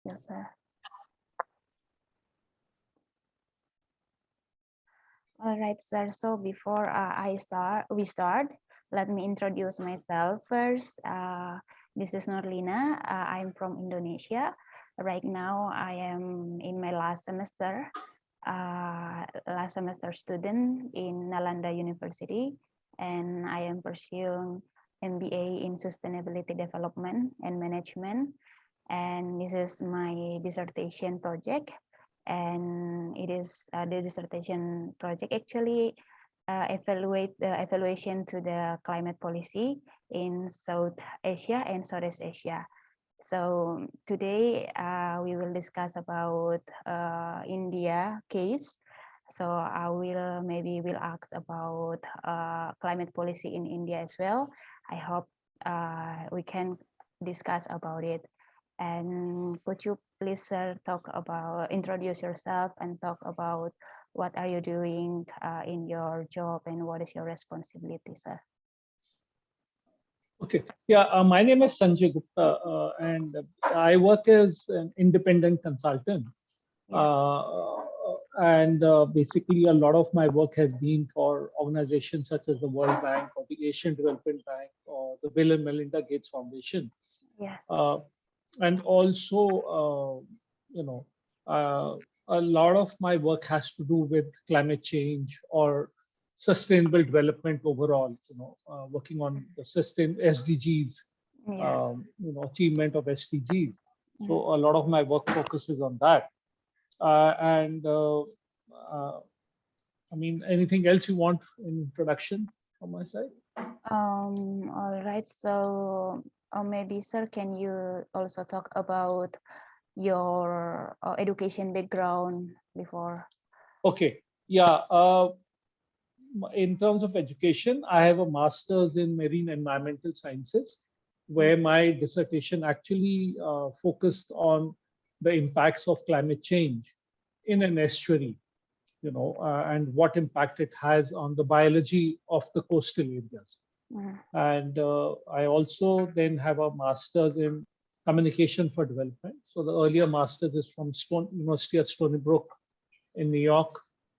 Yes, sir. All right, sir. So before we start, let me introduce myself first. This is Norlina. I'm from Indonesia. Right now, I am in my last semester student in Nalanda University, and I am pursuing MBA in Sustainability Development and Management. And this is my dissertation project. And it is the dissertation project actually evaluate the evaluation to the climate policy in South Asia and Southeast Asia. So today we will discuss about India case. So I will ask about climate policy in India as well. I hope we can discuss about it. And could you please, sir, introduce yourself and talk about what are you doing in your job and what is your responsibility, sir? Okay. Yeah, my name is Sanjay Gupta, and I work as an independent consultant. Yes. And basically, a lot of my work has been for organizations such as the World Bank or the Asian Development Bank or the Bill and Melinda Gates Foundation. Yes. And also, a lot of my work has to do with climate change or sustainable development overall. Working on the SDGs, Yeah. achievement of SDGs. So a lot of my work focuses on that. I mean, anything else you want in introduction from my side? All right. So maybe, sir, can you also talk about your education background before? Okay. Yeah. In terms of education, I have a master's in marine environmental sciences, where my dissertation actually focused on the impacts of climate change in an estuary, and what impact it has on the biology of the coastal areas. And I also then have a master's in communication for development. So the earlier master's is from University of Stony Brook in New York,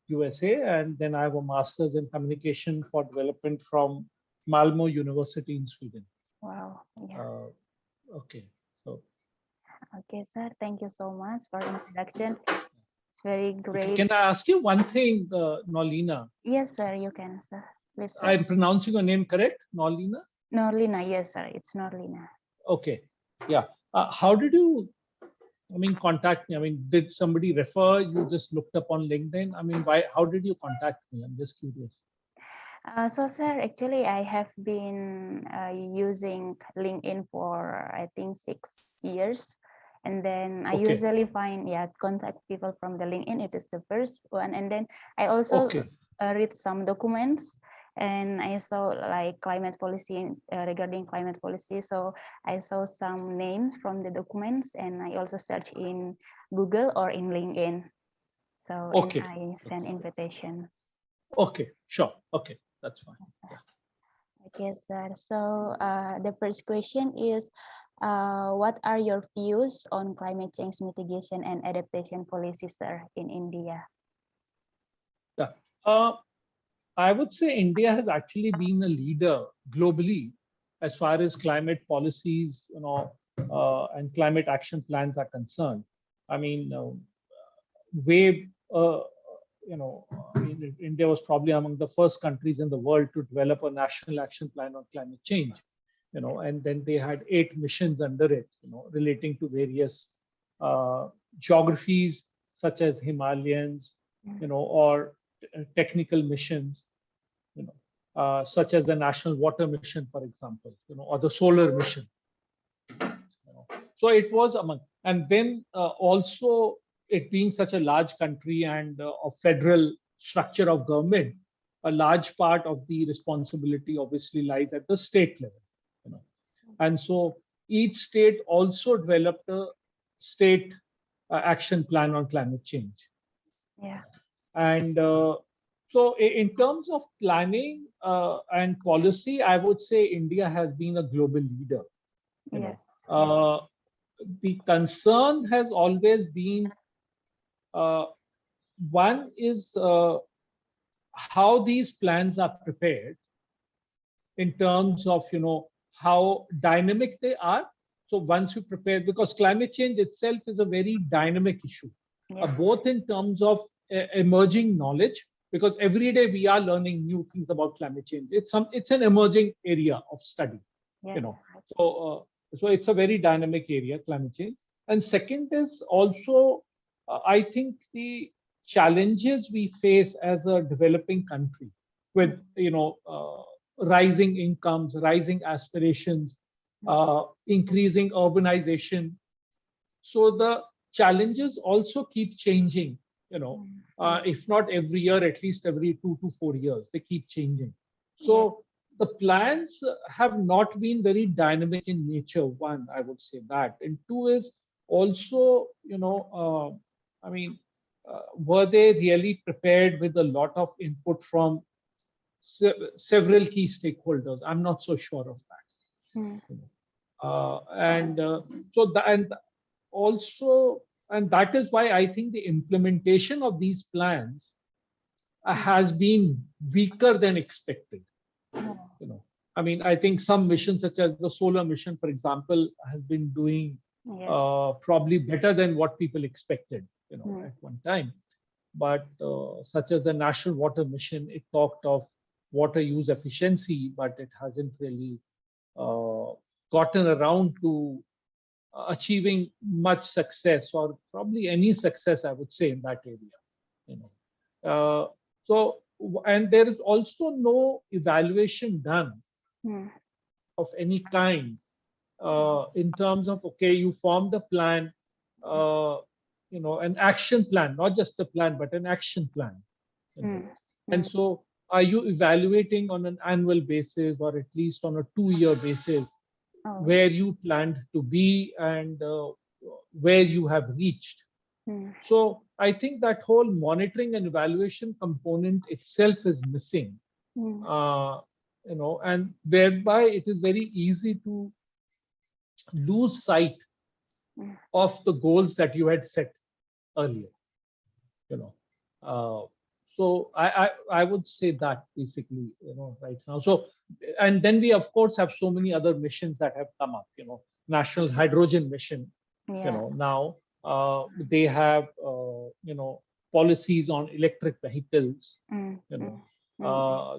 USA, and then I have a master's in communication for development from Malmo University in Sweden. Wow. Yeah. Okay. So. Okay, sir. Thank you so much for introduction. It's very great. Can I ask you one thing, Norlina? Yes, sir. You can, sir. Please, sir. I'm pronouncing your name correct, Norlina? Norlina. Yes, sir. It's Norlina. Okay. Yeah. How did you? Contact me. Did somebody refer you? Just looked up on LinkedIn. Why? How did you contact me? I'm just curious. So, sir, actually, I have been using LinkedIn for I think 6 years, and then I usually contact people from the LinkedIn. It is the first one, and then I also read some documents, and I saw like climate policy regarding climate policy. So I saw some names from the documents, and I also search in Google or in LinkedIn. So and I send invitation. Okay, sure. Okay, that's fine. Yeah. Okay, sir. So the first question is, what are your views on climate change mitigation and adaptation policies, sir, in India? Yeah. I would say India has actually been a leader globally as far as climate policies, and climate action plans are concerned. Way, India was probably among the first countries in the world to develop a national action plan on climate change. And then they had 8 missions under it, relating to various geographies such as Himalayans, or technical missions, such as the National Water Mission, for example, or the Solar Mission. So it was among, and then also it being such a large country and a federal structure of government, a large part of the responsibility obviously lies at the state level. And so each state also developed a state action plan on climate change. Yeah. And so in terms of planning and policy, I would say India has been a global leader. Yes. the concern has always been, one is how these plans are prepared in terms of, how dynamic they are. So once you prepare, because climate change itself is a very dynamic issue, Yes. both in terms of emerging knowledge, because every day we are learning new things about climate change. It's an emerging area of study, Yes. you know. So it's a very dynamic area, climate change. And second is also, I think the challenges we face as a developing country with, rising incomes, rising aspirations, increasing urbanization. So the challenges also keep changing, if not every year, at least every 2 to 4 years, they keep changing. So the plans have not been very dynamic in nature. One, I would say that. And two is also, I mean, were they really prepared with a lot of input from several key stakeholders? I'm not so sure of that. Mm. And also, and that is why I think the implementation of these plans has been weaker than expected. I mean, I think some missions, such as the solar mission, for example, has been doing probably better than what people expected, at one time. But such as the National Water Mission, it talked of water use efficiency, but it hasn't really gotten around to achieving much success, or probably any success, I would say, in that area. And there is also no evaluation done of any kind in terms of, okay, you formed a plan, an action plan, not just a plan, but an action plan. And so, are you evaluating on an annual basis, or at least on a 2-year basis, where you planned to be and where you have reached? So I think that whole monitoring and evaluation component itself is missing, and thereby it is very easy to lose sight of the goals that you had set earlier. So I would say that basically, right now. So, and then we of course have so many other missions that have come up. National Hydrogen Mission. Now they have policies on electric vehicles.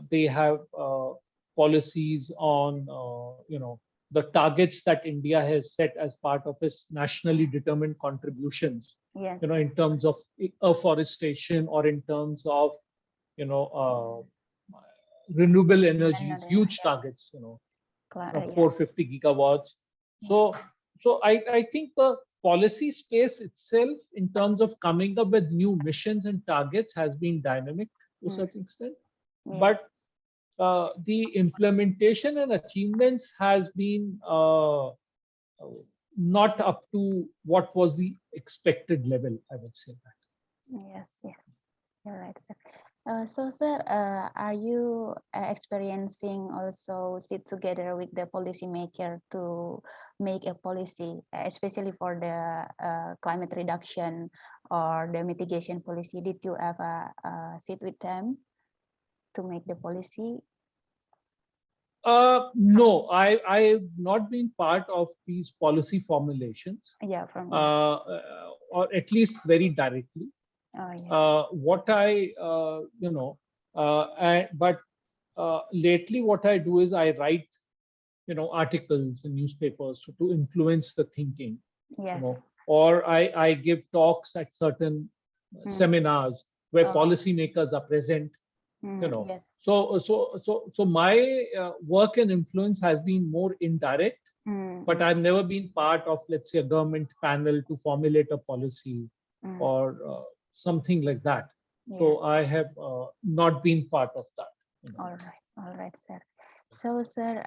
They have policies on the targets that India has set as part of its nationally determined contributions. In terms of afforestation, or in terms of renewable energies, huge targets, of 450 gigawatts. So I think the policy space itself, in terms of coming up with new missions and targets, has been dynamic to a certain extent. But the implementation and achievements has been not up to what was the expected level, I would say that. Yes, you're right, sir. So, sir, are you experiencing also sit together with the policymaker to make a policy, especially for the climate reduction or the mitigation policy? Did you ever sit with them to make the policy? No, I've not been part of these policy formulations. Or at least very directly. What I, but lately what I do is I write, articles in newspapers to influence the thinking. Or I give talks at certain seminars where policymakers are present. So my work and influence has been more indirect, but I've never been part of, let's say, a government panel to formulate a policy or something like that. So I have not been part of that. All right, sir. So, sir,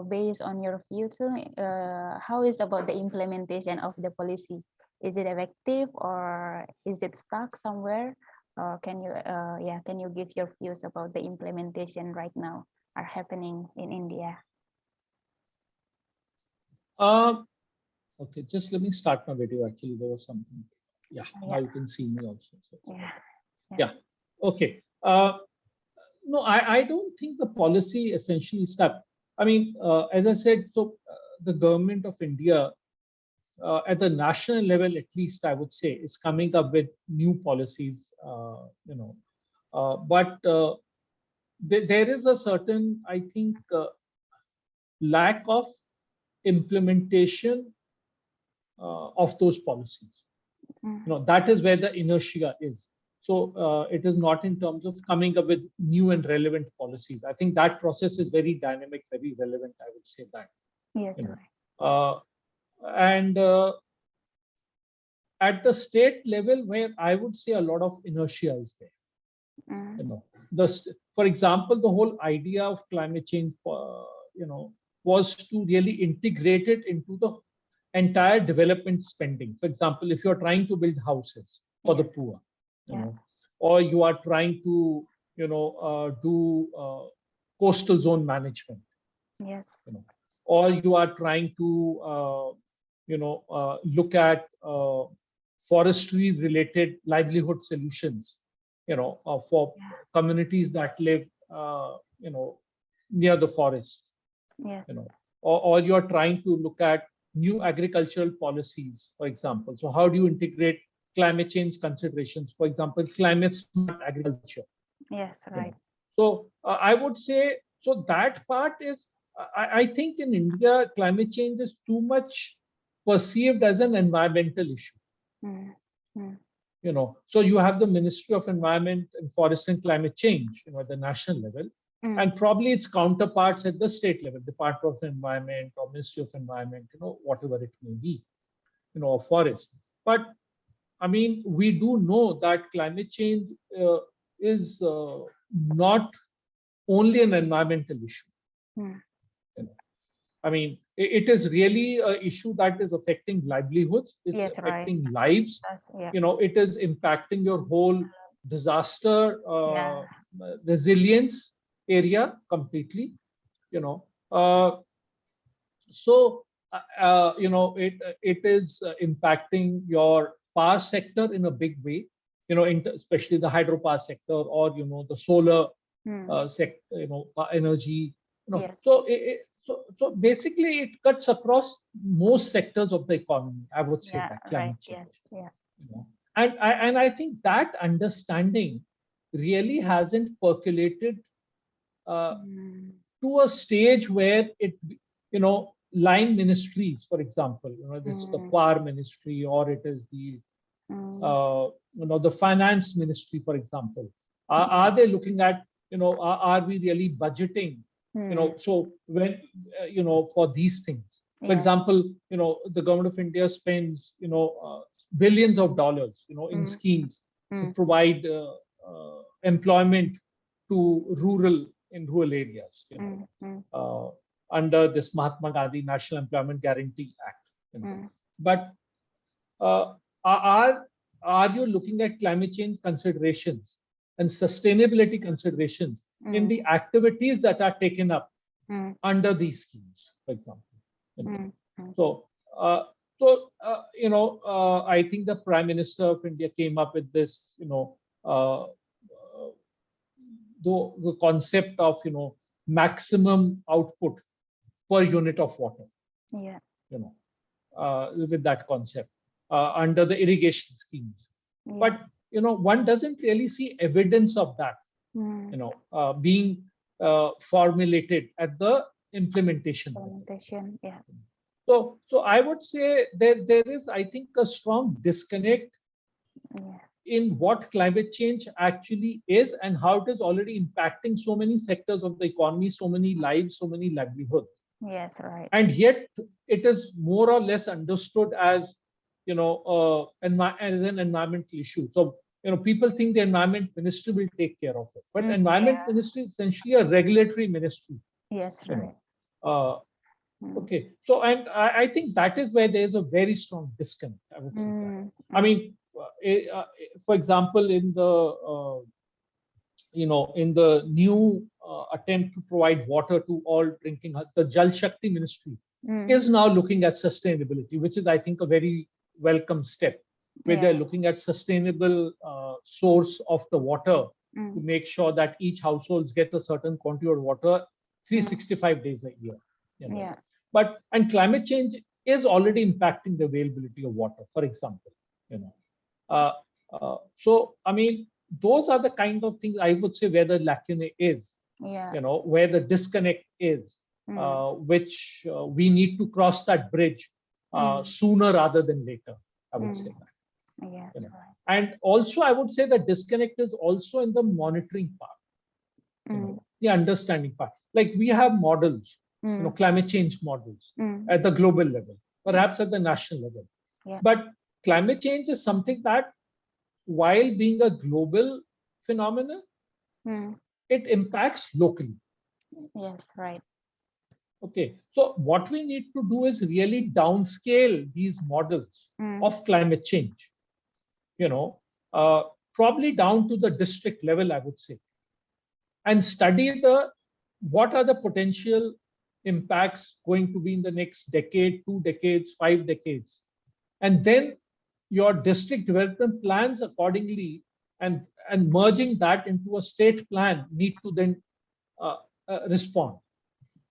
based on your view, how is about the implementation of the policy? Is it effective, or is it stuck somewhere? Or can you give your views about the implementation right now are happening in India? Okay, just let me start my video. Actually, there was something. Yeah, now Yeah. you can see me also. So it's Yeah. okay. Yes. Yeah. Okay. No, I don't think the policy essentially stuck. I mean, as I said, so the government of India, at the national level, at least I would say, is coming up with new policies. But there is a certain, I think, lack of implementation of those policies. That is where the inertia is. So it is not in terms of coming up with new and relevant policies. I think that process is very dynamic, very relevant. I would say that. Yes. You know, Right. and at the state level, where I would say a lot of inertia is there. You know, for example, the whole idea of climate change, was to really integrate it into the entire development spending. For example, if you're trying to build houses for the Yes. poor, Yeah. or you are trying to, do coastal zone management, Yes. or you are trying to, look at forestry related livelihood solutions, for Yeah. communities that live, near the forest, Yes. or you're trying to look at new agricultural policies, for example. So how do you integrate climate change considerations, for example, climate smart agriculture? Yes. you Right. know. So I would say, so that part is, I think in India, climate change is too much perceived as an environmental issue. Mm. Mm. So you have the Ministry of Environment and Forest and Climate Change, at the national level, and probably its counterparts at the state level, Department of Environment or Ministry of Environment, whatever it may be, or forest. But I mean, we do know that climate change is not only an environmental issue. Mm. I mean, it is really an issue that is affecting livelihoods. It's Yes. Right. affecting lives. Yeah. It is impacting your whole disaster Yeah. resilience area completely. You know, uh, so it is impacting your power sector in a big way. Especially the hydropower sector, or the solar sector, energy. Yes. So basically, it cuts across most sectors of the economy. I would say Yeah. that Right. climate change. Yes. Yeah. And I think that understanding really hasn't percolated uh, Mm. to a stage where it, line ministries, for example, it's the power ministry, or it is the the finance ministry, for example. Are they looking at, are we really budgeting, so when, for these things? For Yes. example, the government of India spends, billions of dollars, in schemes to provide employment to rural areas, under this Mahatma Gandhi National Employment Guarantee Act. But are are you looking at climate change considerations and sustainability considerations in the activities that are taken up under these schemes, for example? So, I think the Prime Minister of India came up with this, the concept of, maximum output per unit of water. Yeah. With that concept under the irrigation schemes. Yeah. But one doesn't really see evidence of that, being formulated at the implementation level. Yeah. So I would say there is, I think, a strong disconnect Yeah. in what climate change actually is and how it is already impacting so many sectors of the economy, so many lives, so many livelihoods. Yes. Right. And yet it is more or less understood as, as an environmental issue. So, people think the environment ministry will take care of it, but environment Yeah. ministry is essentially a regulatory ministry. Yes. you Right. know. Okay, so and I think that is where there is a very strong disconnect, I would say that. I mean, for example, in the in the new attempt to provide water to all drinking, the Jal Shakti ministry is now looking at sustainability, which is, I think, a very welcome step, where they're looking at sustainable source of the water to make sure that each households get a certain quantity of water 365 days a year. You know. Yeah. But and climate change is already impacting the availability of water, for example. You know, so I mean, those are the kind of things I would say where the lacuna is. Yeah. You know, where the disconnect is, which we need to cross that bridge sooner rather than later. I would say that. Yes. You know. Right. And also, I would say the disconnect is also in the monitoring part, you know, the understanding part. Like we have models, you know, climate change models at the global level, perhaps at the national level. Yeah. But climate change is something that, while being a global phenomenon, it impacts locally. Yes. Right. Okay, so what we need to do is really downscale these models of climate change, you know, probably down to the district level, I would say, and study what are the potential impacts going to be in the next decade, 2 decades, 5 decades, and then your district development plans accordingly, and merging that into a state plan need to then respond.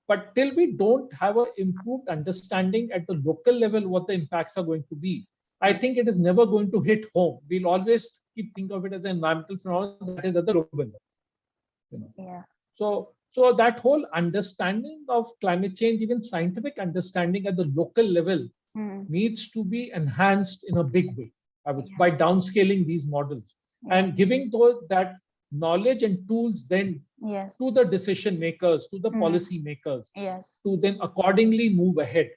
But till we don't have an improved understanding at the local level what the impacts are going to be, I think it is never going to hit home. We'll always keep thinking of it as an environmental phenomenon that is at the global level. You know. Yeah. So that whole understanding of climate change, even scientific understanding at the local level, needs to be enhanced in a big way. I would by downscaling these models and giving that knowledge and tools then to the decision makers, to the policy makers, to then accordingly move ahead.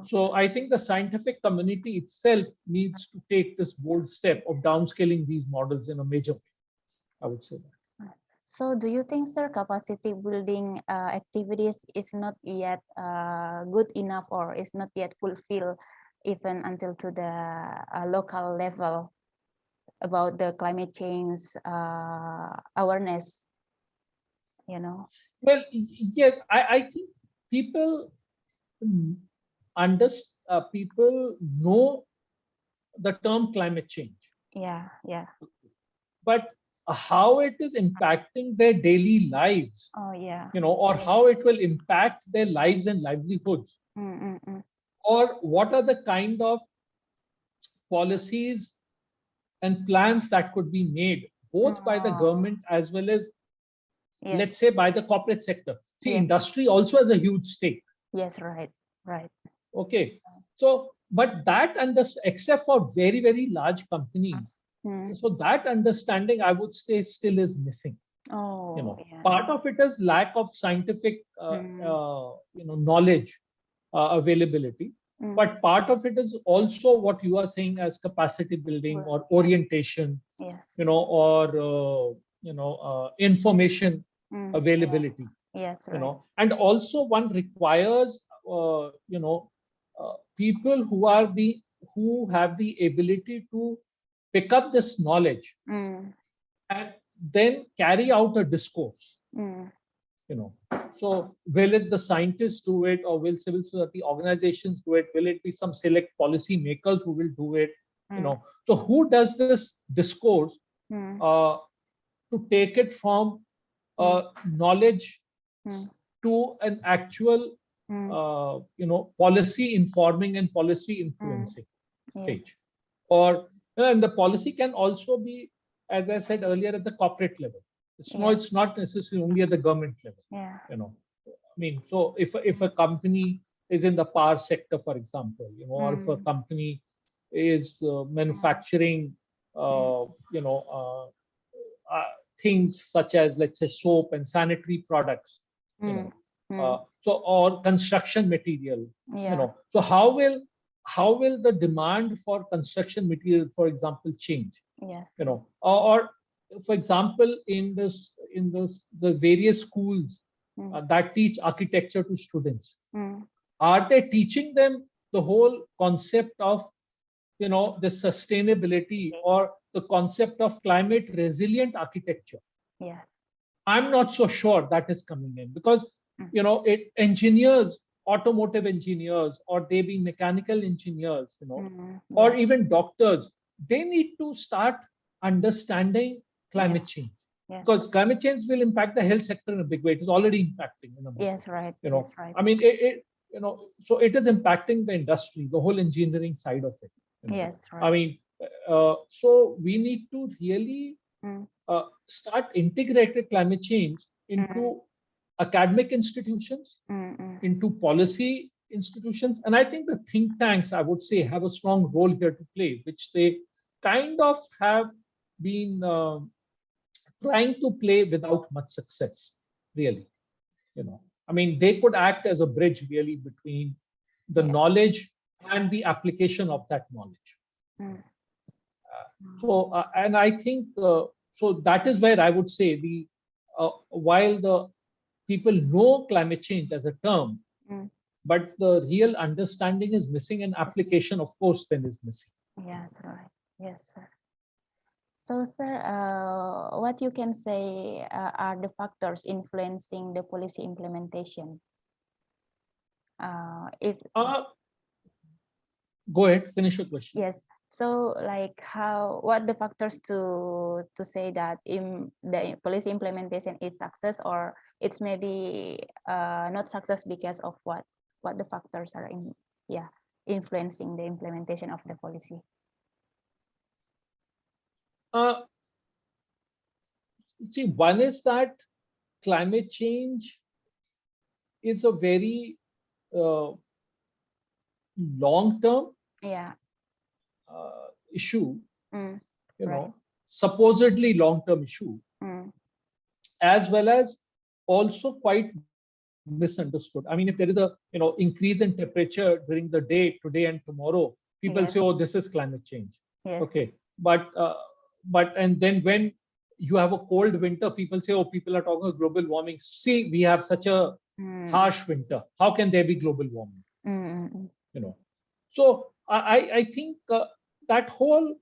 So I think the scientific community itself needs to take this bold step of downscaling these models in a major way. I would say that. So do you think, sir, capacity building activities is not yet good enough, or is not yet fulfilled even until to the local level about the climate change awareness, you know? Well, yes, I think people people know the term climate change. Yeah. But how it is impacting their daily lives, Oh, yeah. you know, or how it will impact their lives and livelihoods, or what are the kind of policies and plans that could be made both by the government as well as, let's say, by the corporate sector. See, industry also has a huge stake. Yes, right. Okay, so but that except for very, very large companies, so that understanding, I would say, still is missing. Oh, you know, part of it is lack of scientific knowledge availability, but part of it is also what you are saying as capacity building or orientation, you know, or information availability. Yes, You know, and also one requires people who have the ability to pick up this knowledge and then carry out a discourse. You know, so will it the scientists do it, or will civil society organizations do it? Will it be some select policy makers who will do it? You know, so who does this discourse to take it from knowledge to an actual policy informing and policy influencing stage? Or and the policy can also be, as I said earlier, at the corporate level. It's not necessarily only at the government level. You know, I mean, so if a company is in the power sector, for example, you know, or if a company is manufacturing, things such as, let's say, soap and sanitary products, you know, so or construction material, you know, so how will the demand for construction material, for example, change? You know, or for example, in the various schools that teach architecture to students, are they teaching them the whole concept of, you know, the sustainability or the concept of climate resilient architecture? I'm not so sure that is coming in, because you know, engineers automotive engineers, or they be mechanical engineers, or Yeah. even doctors, they need to start understanding climate change, Yes. because climate change will impact the health sector in a big way. It is already impacting in a big Yes, way. right. Yes, Yes, right. I mean, so it is impacting the industry, the whole engineering side of it. Yes, right. I mean, so we need to really start integrated climate change into academic institutions, into policy institutions. And I think the think tanks, I would say, have a strong role here to play, which they kind of have been trying to play without much success, really. I mean, they could act as a bridge really between the knowledge and the application of that knowledge. And I think so that is where I would say the while the people know climate change as a term, but the real understanding is missing, and application, of course, then is missing. Yes, right. Yes, sir. So, sir, what you can say are the factors influencing the policy implementation? If Go ahead, finish your question. Yes. So, like, what the factors to say that the policy implementation is success, or it's maybe not success because of what the factors are influencing the implementation of the policy? See, one is that climate change is a very long-term issue, Right. supposedly long-term issue, as well as also quite misunderstood. I mean, if there is a increase in temperature during the day, today and tomorrow, people say, "Oh, this is climate change." Yes. Okay, but and then when you have a cold winter, people say, "Oh, people are talking about global warming." See, we have such a harsh winter. How can there be global warming? So I think that whole,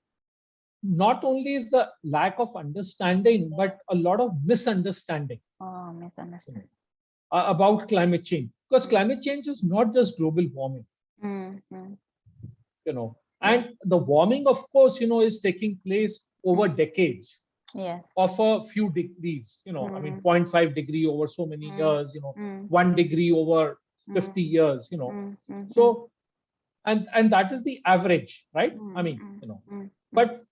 not only is the lack of understanding, but a lot of misunderstanding Misunderstanding about climate change, because climate change is not just global warming. And the warming, of course, is taking place over decades. Yes. Of a few degrees, I mean, 0.5 degree over so many years, 1 degree over 50 years, So, and that is the average, right? I mean, but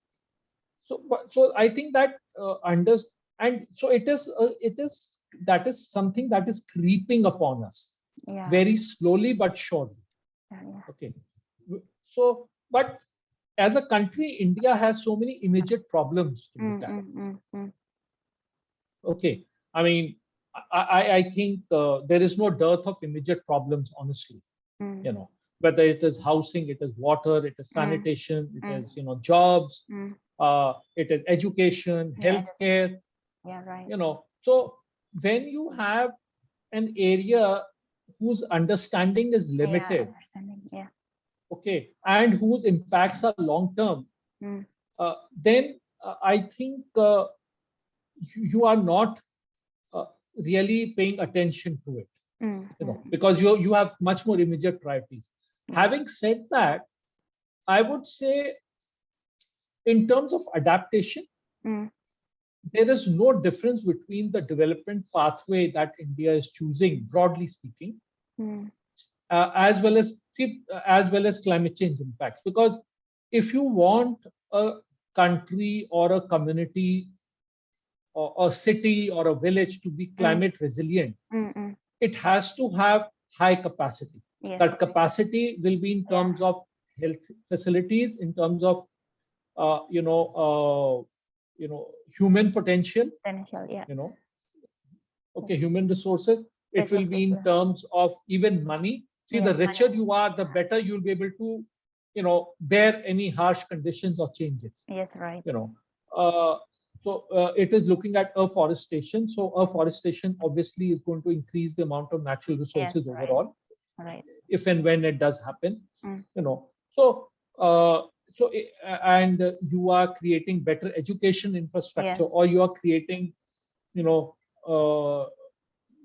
so I think that and so it is that is something that is creeping upon us very slowly but surely. Okay. So, but as a country, India has so many immediate problems to look at. Okay. I mean, I think there is no dearth of immediate problems, honestly. Whether it is housing, it is water, it is sanitation, it is jobs, it is education, healthcare. Yeah, right. So when you have an area whose understanding is limited, okay, and whose impacts are long term, then I think you are not really paying attention to it, because you have much more immediate priorities. Having said that, I would say, in terms of adaptation, there is no difference between the development pathway that India is choosing, broadly speaking, as well as climate change impacts. Because if you want a country or a community or a city or a village to be climate resilient, it has to have high capacity. That capacity will be in terms of health facilities, in terms of human potential. Okay, human resources. It will be in terms of even money. See, the richer you are, the better you'll be able to, bear any harsh conditions or changes. Yes, right. So it is looking at afforestation. So afforestation obviously is going to increase the amount of natural resources overall, right. If and when it does happen. And you are creating better education infrastructure, or you are creating,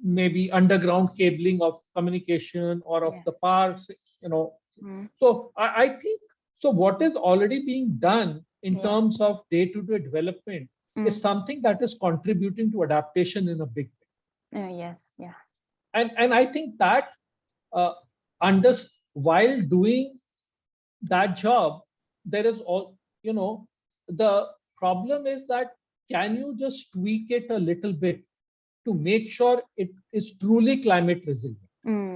maybe underground cabling of communication or of the Yes. power, you know. Mm, So I think so. What is already being done in yeah. terms of day-to-day development is Mm, something that is contributing to adaptation in a big way. yes. Yeah. And I think that uh, under while doing that job, there is all, you know, the problem is that can you just tweak it a little bit to make sure it is truly climate resilient?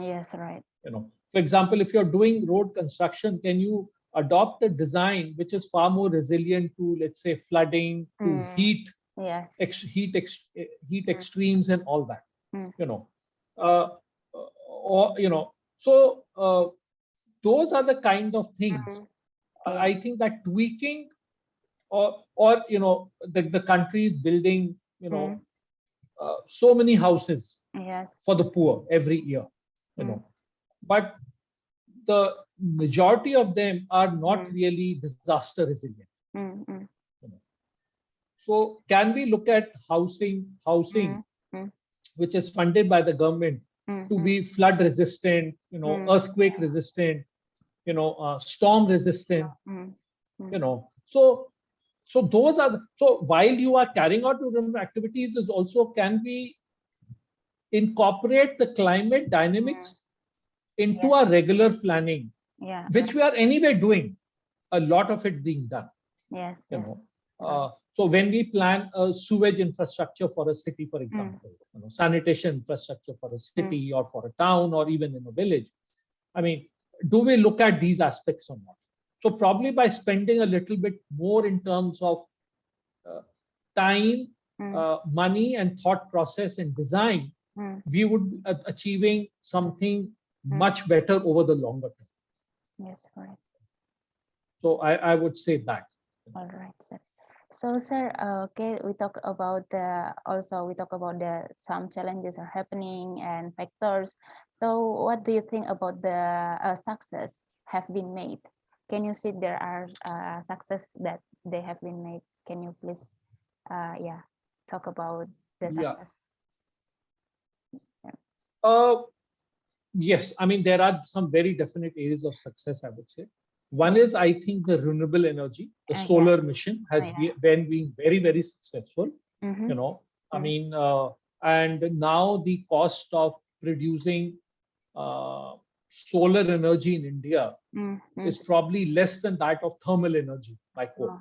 Yes. Right. You know, for example, if you're doing road construction, can you adopt a design which is far more resilient to, let's say, flooding, to Mm, yes. heat Mm, extremes and all that, mm, you know. uh, or you know, so those are the kind of things. mm, yeah. I think that tweaking, or you know, the country is building, you know, Mm, so many houses yes. for the poor every year, you Mm, know, but the majority of them are not mm, really disaster resilient, mm, mm, you know. So can we look at housing mm, mm, which is funded by the government mm, to mm, be flood resistant, you know, earthquake yeah. resistant, you know, storm resistant, Mm, you mm, know. So those are so while you are carrying out your activities is also can we incorporate the climate mm, dynamics into yes. our regular planning, Yeah. which we Right. are anyway doing, a lot of it being done, Yes. you Yes. know. Right. So when we plan a sewage infrastructure for a city, for Mm, example, you know, sanitation infrastructure for a mm, city or for a town or even in a village, I mean, do we look at these aspects or not? So probably by spending a little bit more in terms of uh, time, mm, money, and thought process and design, mm, we would be achieving something mm, much better over the longer term. yes. Right. So I would say that. All right, sir. So, sir, okay, we talk about the some challenges are happening and factors. So, what do you think about the success have been made? Can you see there are success that they have been made? Can you please, yeah, talk about the Yeah. success? Yeah. Uh, yes, I mean, there are some very definite areas of success, I would say. One Yeah. is, I think, the renewable energy. The Yeah. solar mission has Yeah. been very, very successful. Mm-hmm. You know, I Mm, mean, and now the cost of producing uh, solar energy in India mm, is mm. probably less than that of thermal energy by coal.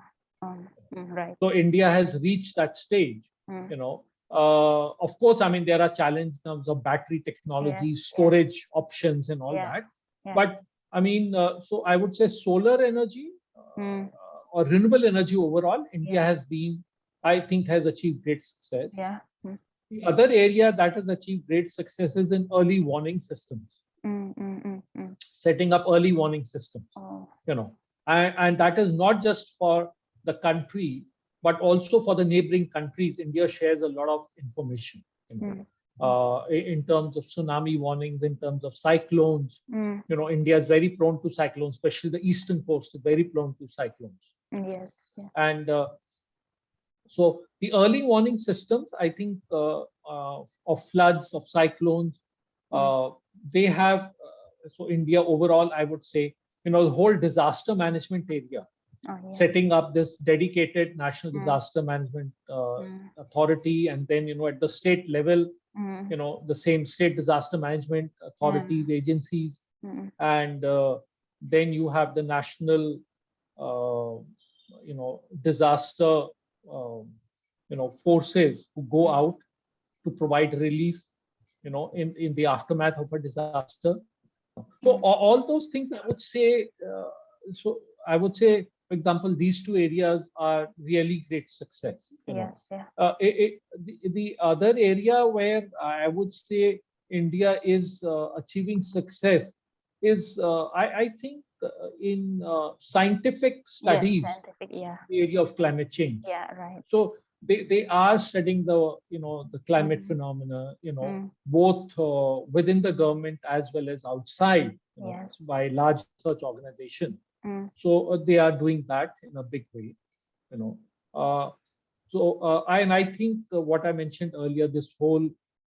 Oh, right. So India has reached that stage, Mm, you know. Of course, I mean, there are challenges in terms of battery technology, yes. Yeah. storage options, and all Yeah. that. Yeah. But I mean, so I would say solar energy Mm, or renewable energy overall, India yeah. has been, I think, has achieved great success. Yeah. Mm, The other area that has achieved great success is in early warning systems, mm, mm, mm, mm. setting up early warning systems, Oh. you know, and that is not just for the country, but also for the neighboring countries. India shares a lot of information, you know, Mm, mm, in terms of tsunami warnings, in terms of cyclones. mm, You know, India is very prone to cyclones, especially the eastern coast is very prone to cyclones. yes. Yes. And so the early warning systems, I think, of floods, of cyclones, Mm, uh, they have, so India overall, I would say, you know, the whole disaster management area, oh yeah. setting up this dedicated national Mm, disaster management mm, authority, and then, you know, at the state level, mm, you know, the same state disaster management yeah. authorities, agencies, Mm, and then you have the national, uh, you know, disaster, um, you know, forces who go mm, out to provide relief, you know, in the aftermath of a disaster. So mm, all those things, I would say. So I would say, for example, these two areas are really great success. You know, yes. Yeah. the other area where I would say India is achieving success is, I think, in scientific Yes. studies Scientific. Yeah. in the area of climate change. Yeah. Right. So they are studying the, you know, the climate Mm, phenomena, you know, mm, both within the government as well as outside, you know, yes. by large research organizations. Mm, So they are doing that in a big way, you know. And I think what I mentioned earlier, this whole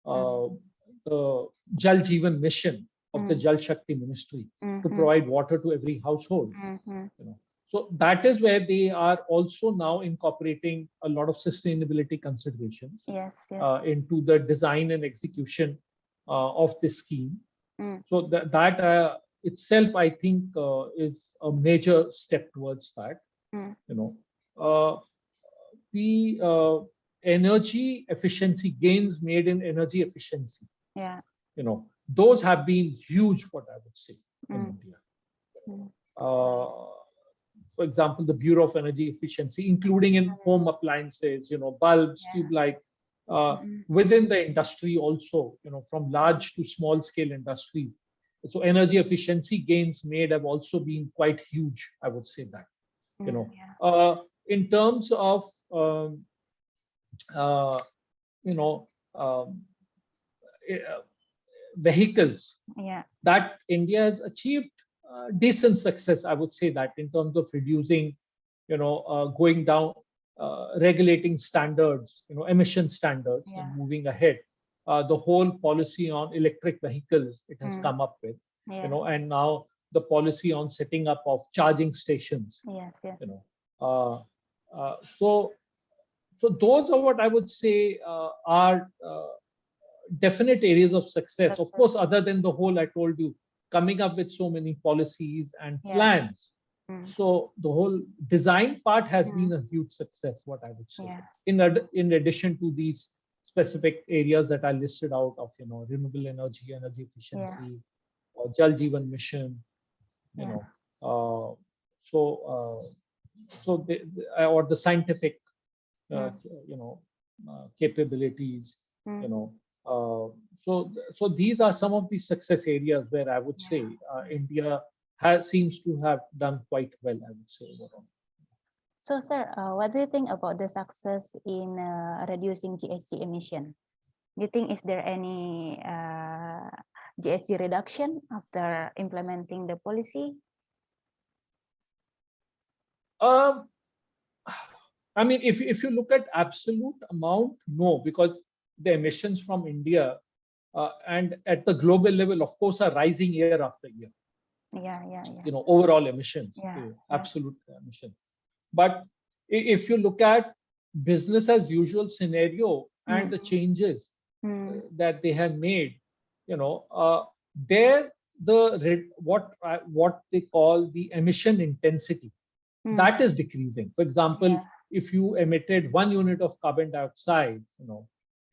uh, mm, the Jal Jeevan mission of the Jal Shakti Ministry to provide water to every household. You know. So that is where they are also now incorporating a lot of sustainability considerations Yes, yes. into the design and execution of this scheme. So that itself, I think, is a major step towards that. You know, the energy efficiency gains made in energy efficiency. Yeah. You know, those have been huge. What I would say in India. For example, the Bureau of Energy Efficiency, including in home appliances, you know, bulbs, tube light, within the industry also, you know, from large to small scale industries. So energy efficiency gains made have also been quite huge, I would say that, you know. In terms of, you know, vehicles, that India has achieved decent success, I would say that, in terms of reducing, you know, going down, regulating standards, you know, emission standards, and moving ahead. The whole policy on electric vehicles it has come up with, you know, and now the policy on setting up of charging stations. You know, so those are what I would say are definite areas of success. Of course, other than the whole I told you, coming up with so many policies and plans. So the whole design part has been a huge success, what I would say. In addition to these specific areas that I listed out of, you know, renewable energy, energy efficiency, or Jal Jeevan mission, you know, so or the scientific, you know, capabilities, you know. So these are some of the success areas where I would say India seems to have done quite well, I would say, overall. So, sir, what do you think about the success in reducing GHG emission? Do you think is there any GHG reduction after implementing the policy? I mean, if you look at absolute amount, no, because the emissions from India and at the global level, of course, are rising year after year. You know, overall emissions, absolute emission. But if you look at business as usual scenario and the changes that they have made, you know, there what they call the emission intensity, that is decreasing. For example, if you emitted 1 unit of carbon dioxide, you know,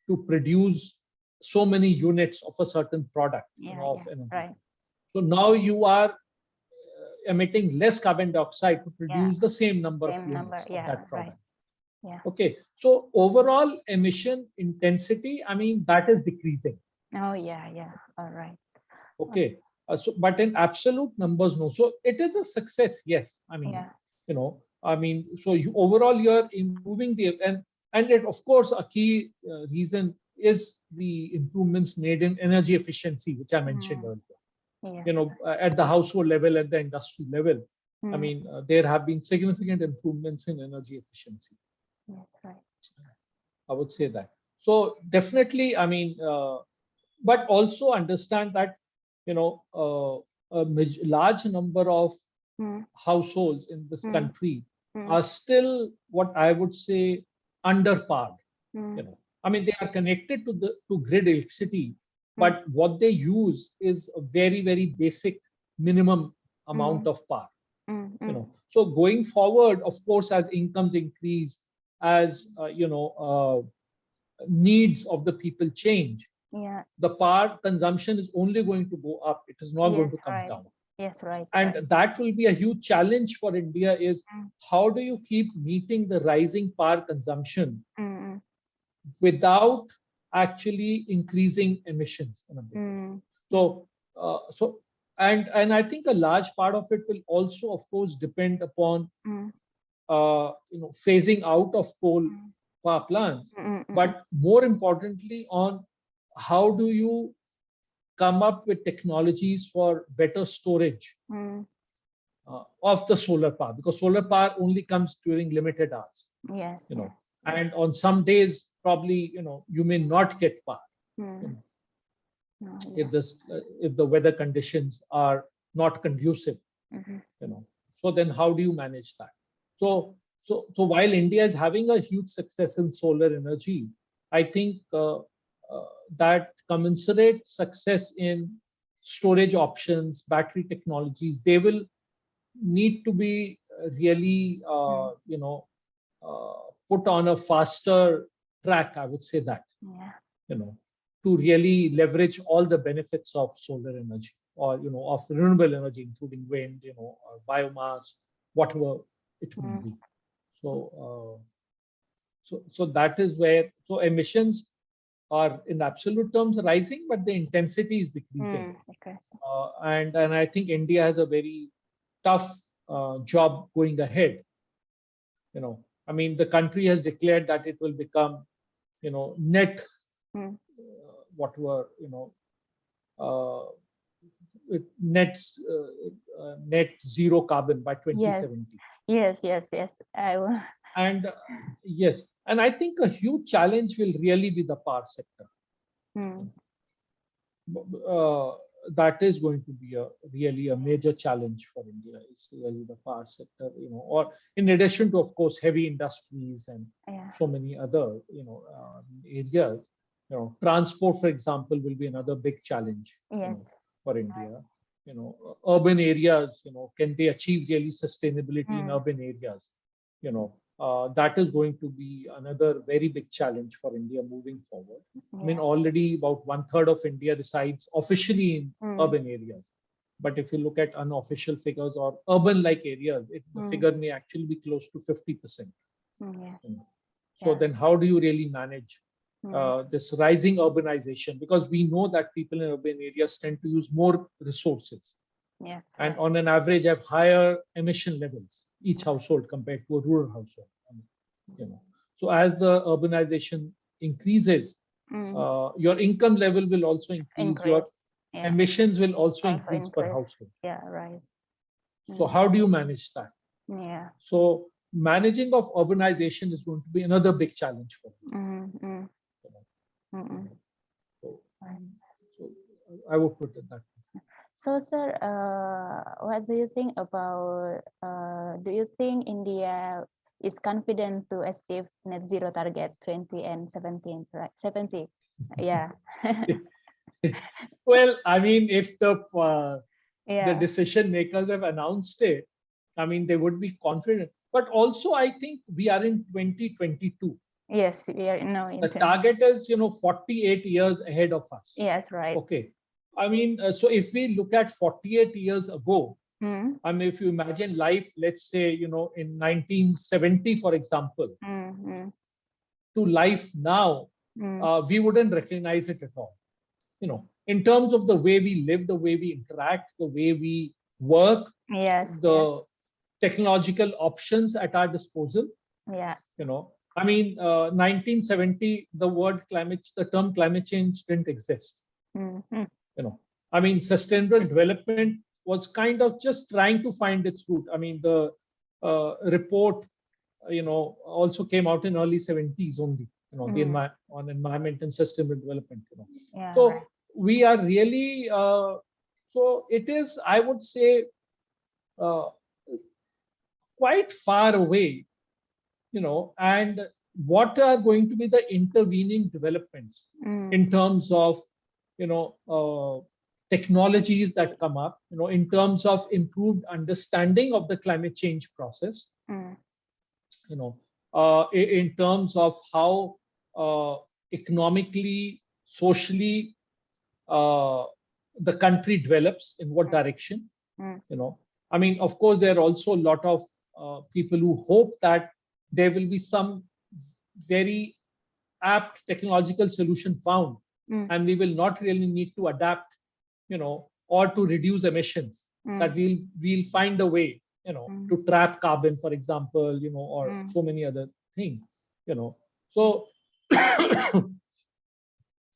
to produce so many units of a certain product, you know, of energy. So now you are emitting less carbon dioxide to produce the same number of units of that product. Okay, so overall emission intensity, I mean, that is decreasing. All right. Okay, so but in absolute numbers, no. So it is a success, yes. I mean, you know, I mean, so overall you're improving the and it, of course, a key reason is the improvements made in energy efficiency, which I mentioned earlier. You know, at the household level, at the industry level, I mean, there have been significant improvements in energy efficiency. Yes, right. I would say that. So definitely, I mean, but also understand that, you know, a large number of households in this country are still what I would say under par. You know, I mean, they are connected to grid electricity, but what they use is a very, very basic minimum amount of power. You know, so going forward, of course, as incomes increase, as you know, needs of the people change, the power consumption is only going to go up. It is not going to come down. Yes, right. And that will be a huge challenge for India is how do you keep meeting the rising power consumption without actually increasing emissions in a big way. So and I think a large part of it will also, of course, depend upon you know, phasing out of coal power plants, but more importantly on how do you come up with technologies for better storage of the solar power, because solar power only comes during limited hours. Yes. You know, and on some days probably, you know, you may not get power. You know. Oh, if yes. this if the weather conditions are not conducive, Mhm. so then how do you manage that? So while India is having a huge success in solar energy, I think that commensurate success in storage options, battery technologies, they will need to be really put on a faster track, I would say that, Yeah. you know, to really leverage all the benefits of solar energy, or of renewable energy, including wind, or biomass, whatever it may Mm. be. So that is where, so emissions are in absolute terms rising, but the intensity is decreasing. Okay. And I think India has a very tough job going ahead. I mean, the country has declared that it will become, net, Mm. whatever, uh, net net zero carbon by Yes. 2070. Yes. I will. And yes, and I think a huge challenge will really be the power sector. Mm. uh, that is going to be a really a major challenge for India. Is really the power sector, or in addition to, of course, heavy industries and Yeah. so many other, areas. Transport, for example, will be another big challenge. Yes. For India. Urban areas. Can they achieve really sustainability in Mm. urban areas? That is going to be another very big challenge for India moving forward. I mean, Yes. already about 1/3 of India resides officially in Mm. urban areas. But if you look at unofficial figures or urban-like areas, the figure may actually be close to 50%. Yes. So Yeah. then how do you really manage Mm. this rising urbanization? Because we know that people in urban areas tend to use more resources Yes. and Right. on an average have higher emission levels, each household compared to a rural household. So as the urbanization increases, your income level will also increase. Your Increase. Yeah. emissions will also Also increase per increase. household. Yeah. Right. So how do you manage that? Yeah. So managing of urbanization is going to be another big challenge for you. Mm. Mm. So, Right. so I would put it that way. So, sir, what do you think about? Do you think India is confident to achieve net zero target 20 and 17? Right, 70. Yeah. Well, I mean, if the Yeah. decision makers have announced it, I mean, they would be confident. But also, I think we are in 2022. Yes, we are now in. The target is, 48 years ahead of us. Yes, right. Okay. I mean, so if we look at 48 years ago, Mm. I mean, if you imagine life, let's say, in 1970, for example, to life now, we wouldn't recognize it at all. In terms of the way we live, the way we interact, the way we work, Yes. the technological options at our disposal. Yeah. I mean, 1970, the term climate change didn't exist. I mean, sustainable development was kind of just trying to find its root. I mean, the report, also came out in early 70s only. On environment and sustainable development. Yeah. So Right. we are really, so it is, I would say, uh, quite far away, and what are going to be the intervening developments in terms of, technologies that come up, in terms of improved understanding of the climate change process, in terms of how economically, socially, the country develops, in what direction. I mean, of course, there are also a lot of people who hope that there will be some very apt technological solution found, and we will not really need to adapt, or to reduce emissions. That we'll find a way, to trap carbon, for example, or so many other things. So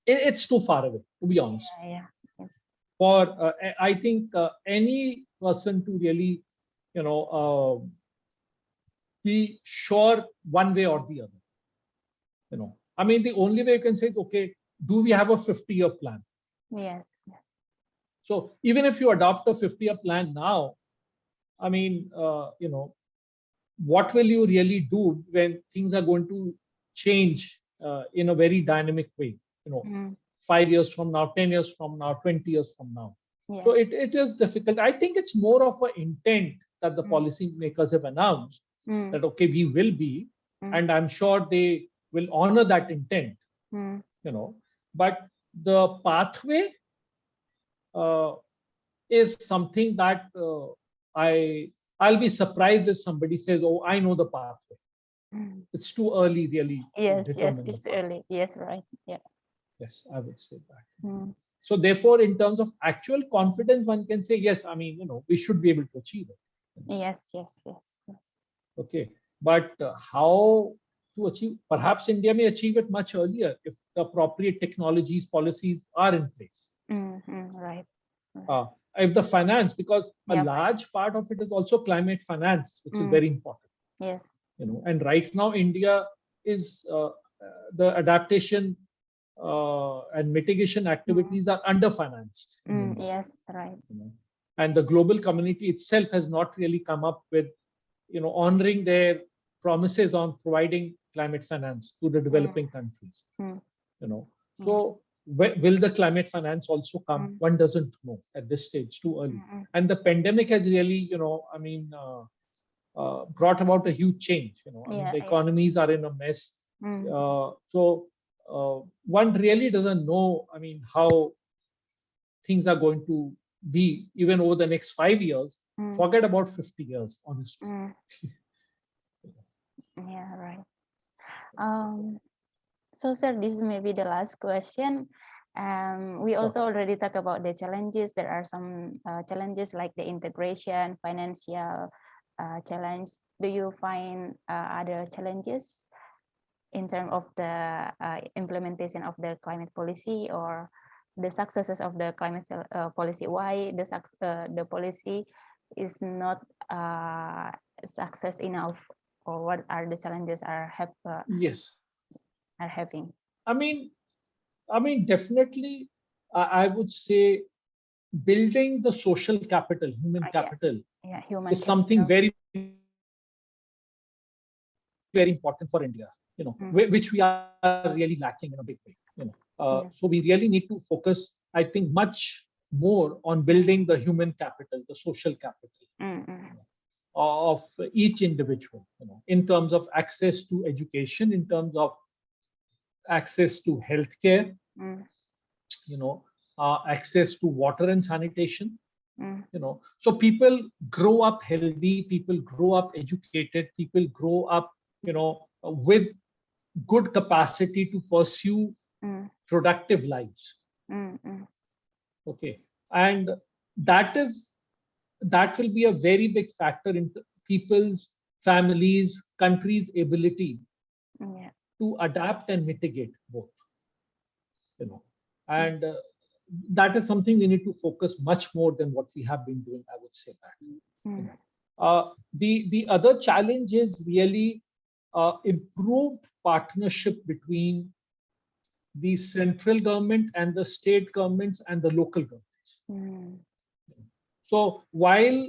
it's too far away, to be honest. Yeah. Yes. For I think any person to really, be sure one way or the other. I mean, the only way you can say is, okay, do we have a 50-year plan? Yes. So even if you adopt a 50-year plan now, I mean, what will you really do when things are going to change in a very dynamic way? You know, Mm. 5 years from now, 10 years from now, 20 years from now. So Yes. it is difficult. I think it's more of an intent that the Mm. policymakers have announced Mm. that, okay, we will be, Mm. and I'm sure they will honor that intent, Mm. but the pathway uh, is something that I'll be surprised if somebody says, "Oh, I know the pathway." Mm. It's too early, really, to Yes, yes, determine the it's path. early. Yes, right. Yeah. Yes, I would say that. Mm. So, therefore, in terms of actual confidence, one can say, yes, I mean, we should be able to achieve it. Yes, yes, yes, yes. Okay, but how to achieve? Perhaps India may achieve it much earlier if the appropriate technologies, policies are in place. Mm-hmm. Right. Right. Uh, if the finance, because a Yeah. large part of it is also climate finance, which is Mm. very important. Yes. And right now India is the adaptation and mitigation Mm. activities are underfinanced in Mm. India. Yes, right. And the global community itself has not really come up with honoring their promises on providing climate finance to the Mm. developing countries. Mm. you know Yeah. so will the climate finance also come? Mm. One doesn't know at this stage, too early. Mm. And the pandemic has really, brought about a huge change. I mean, Yeah, the yeah. economies are in a mess. Mm. So one really doesn't know, I mean, how things are going to be even over the next 5 years. Mm. Forget about 50 years, honestly. Mm. Yeah, right. Um, so sir, this may be the last question. We Sure. also already talked about the challenges. There are some challenges like the integration, financial challenge. Do you find other challenges in terms of the implementation of the climate policy or the successes of the climate policy? Why the policy is not success enough, or what are the challenges Yes. are having? I mean, definitely, I would say building the social capital, human Yeah, capital, yeah, human is something capital. very, very important for India, which we are really lacking in a big way. So Yes. we really need to focus, I think, much more on building the human capital, the social capital Mm-mm. of each individual, in terms of access to education, in terms of access to healthcare, Mm. access to water and sanitation. Mm. So people grow up healthy, people grow up educated, people grow up, with good capacity to pursue Mm. productive lives. Mm. Mm. Okay, and that will be a very big factor in people's, families, countries' ability Yeah. to adapt and mitigate both. And that is something we need to focus much more than what we have been doing, I would say that. Mm. The other challenge is really improved partnership between the central government and the state governments and the local governments. Mm. So while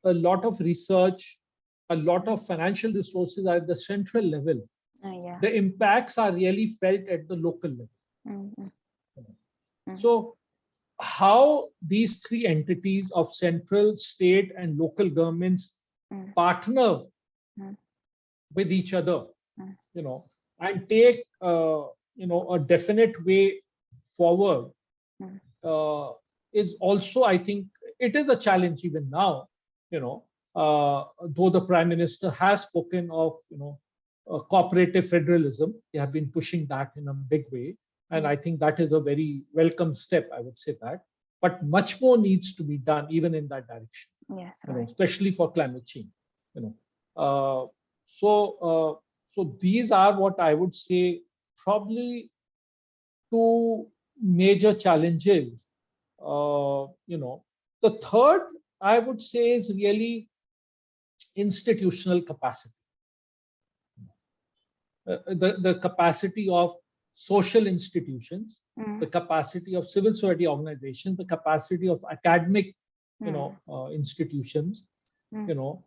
a lot of research, a lot of financial resources are at the central level, Yeah. the impacts are really felt at the local level. Mm. Mm. So how these three entities of central, state, and local governments Mm. partner Mm. with each other, Mm. and take a definite way forward, Mm. is also, I think, it is a challenge even now. Though the Prime Minister has spoken of cooperative federalism, they have been pushing that in a big way, and I think that is a very welcome step. I would say that, but much more needs to be done even in that direction. Yes, right. Especially for climate change. You know, uh, so these are what I would say probably two major challenges. The third I would say is really institutional capacity, the capacity of social institutions the capacity of civil society organizations, the capacity of academic, institutions, you know,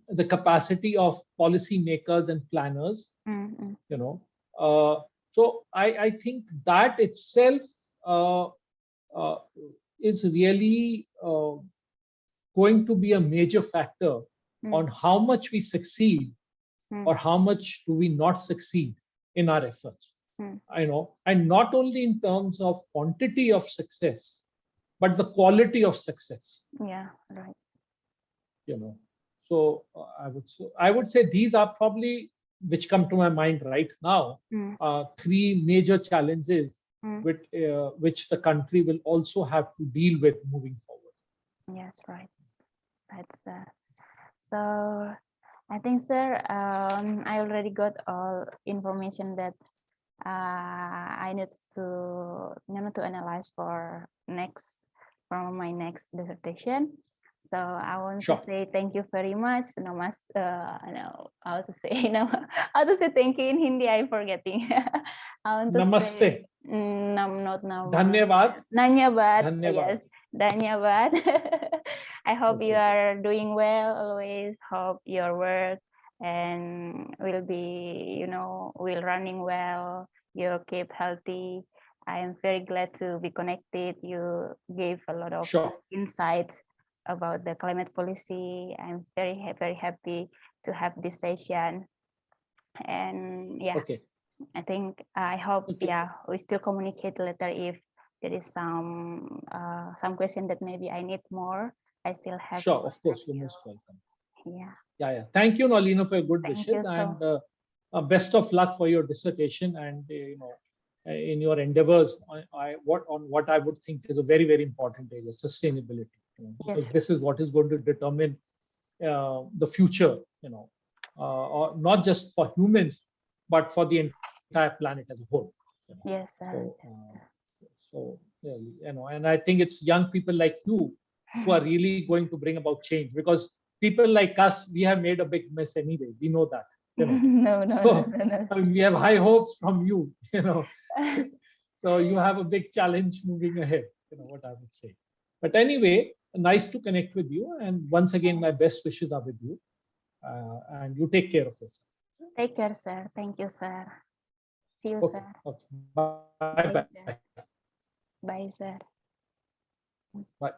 the capacity of policymakers and planners, you know. So I think that itself uh, is really going to be a major factor on how much we succeed or how much do we not succeed in our efforts. And not only in terms of quantity of success, but the quality of success. Yeah, right. So I would say these are probably, which come to my mind right now, three major challenges which the country will also have to deal with moving forward. Yes, right. That's so. I think, sir, I already got all information that I need to, to analyze for my next dissertation. So I want Sure. to say thank you very much. Namas, how to say, how to say thank you in Hindi? I'm forgetting. I want to Namaste. say, not now. Dhanyavad. Dhanyavad. Dhanyavad. Yes, Dhanyavad. I hope you are doing well always. Hope your work and will be, will running well. You keep healthy. I am very glad to be connected. You gave a lot of insights about the climate policy. I'm very happy to have this session. And yeah, I think I hope we still communicate later if there is some question that maybe I need more. I still have. Sure, of course, you're most welcome. Yeah. Thank you, Nalina, for your good Thank wishes, you so. and best of luck for your dissertation and in your endeavors on what I would think is a very, very important area, sustainability. Because this is what is going to determine the future, or not just for humans, but for the entire planet as a whole. Yes, sir. So and I think it's young people like you who are really going to bring about change, because people like us, we have made a big mess anyway. We know that. No. I mean, we have high hopes from you. So you have a big challenge moving ahead. What I would say. But anyway, nice to connect with you. And once again, my best wishes are with you. And you take care of yourself. Take care, sir. Thank you, sir. See you, Okay. sir. Okay. Bye. Bye, sir. Bye. Bye, sir. Bye.